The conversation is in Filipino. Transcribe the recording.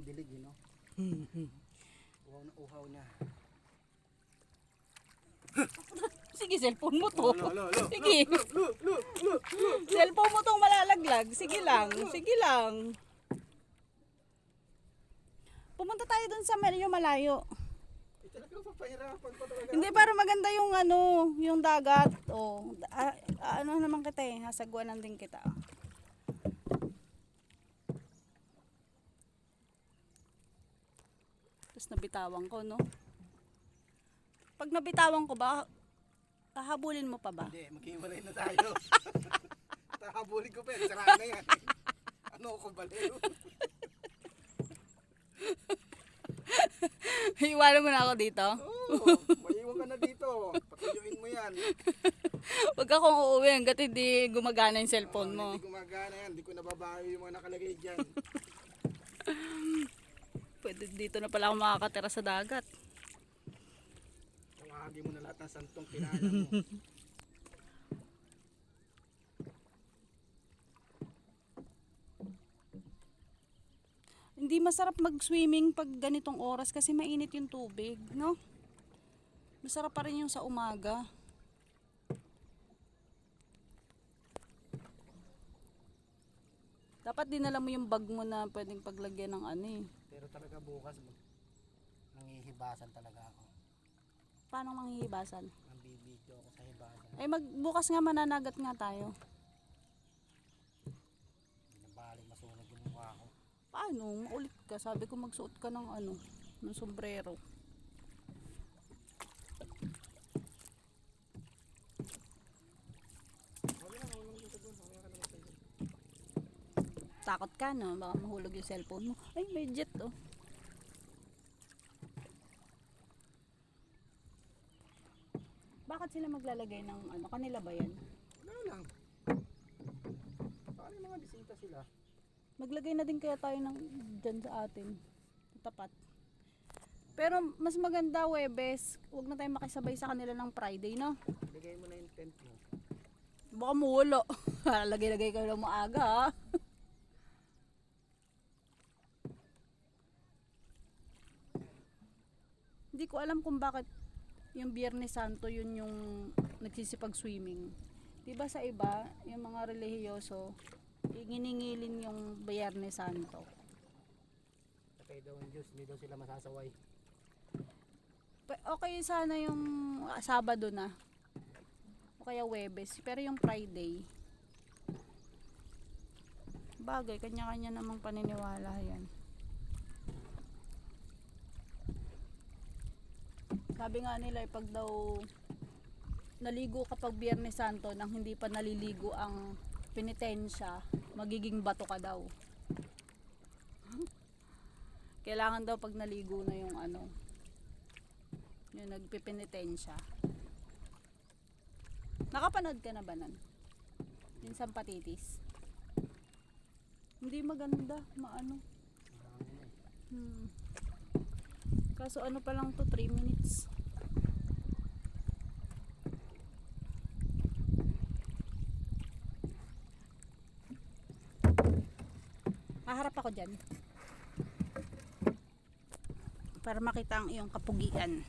yung dilig, you know? Uhaw na uhaw na. Sige, cellphone mo to. Lo. Sige. Cellphone mo tong malalaglag. Sige lang. Sige lang. Pumunta tayo dun sa medyo malayo. Talagang papahirapan pa talaga. Hindi, para maganda yung ano, yung dagat. Oh, ano naman kita eh, hasagwanan din kita. Tapos nabitawan ko, no? Pag nabitawan ko ba, hahabulin mo pa ba? Hindi, maghiwalay na tayo. Hahabulin ko pa yan, saraan na yan. Ano ko baliw? Iwanan mo na ako dito? Oo, maiwan ka na dito. Patuyuin mo yan. Huwag akong uuwi hanggat hindi gumagana yung cellphone mo. Hindi gumagana yan, hindi ko nababayo yung mga nakalagay dyan. Pwede dito na pala ako makakatira sa dagat. Tawagin mo na lahat ng santong kilala mo. Hindi masarap mag-swimming pag ganitong oras kasi mainit yung tubig, no? Masarap pa rin yung sa umaga. Dapat dinala mo yung bag mo na pwedeng paglagyan ng ano eh. Pero talaga bukas, nangihibasan talaga ako. Paano manghihibasan? Nambibidyo ako sa hibasan. Ay bukas nga mananagat nga tayo. Nabalik masunog yung mukha ko. Paano? Maulit ka. Sabi ko magsuot ka ng ano, ng sombrero. Takot ka, no? Baka mahulog yung cellphone mo. Ay, may jet, oh. Bakit sila maglalagay ng ano? Kanila ba yan? Wala lang. Paano yung mga bisita sila? Maglagay na din kaya tayo ng dyan sa atin. Tapat. Pero mas maganda Webes. Huwag na tayo makisabay sa kanila ng Friday, no? Lagay mo na yung tent mo. Baka mawala. Lagay-lagay ka na maaga, ha? Hindi ko alam kung bakit yung Biyernes Santo yun yung nagsisipag-swimming. Diba sa iba, yung mga relihiyoso, giningilin yung Biyernes Santo. Patay daw ang Diyos, hindi daw sila masasaway. Okay sana yung Sabado na. O kaya Webes. Pero yung Friday, bagay, kanya-kanya namang paniniwala yan. Sabi nga nila, pag daw naligo kapag Biyernes Santo nang hindi pa naliligo ang penitensya, magiging bato ka daw. Kailangan daw pag naligo na yung ano, yung nagpipenitensya. Nakapanood ka na ba nun? Yung sampatitis. Hindi maganda, maano. Kaso ano pa lang to, 3 minutes. Haharap ako dyan para makita ang iyong kapugian.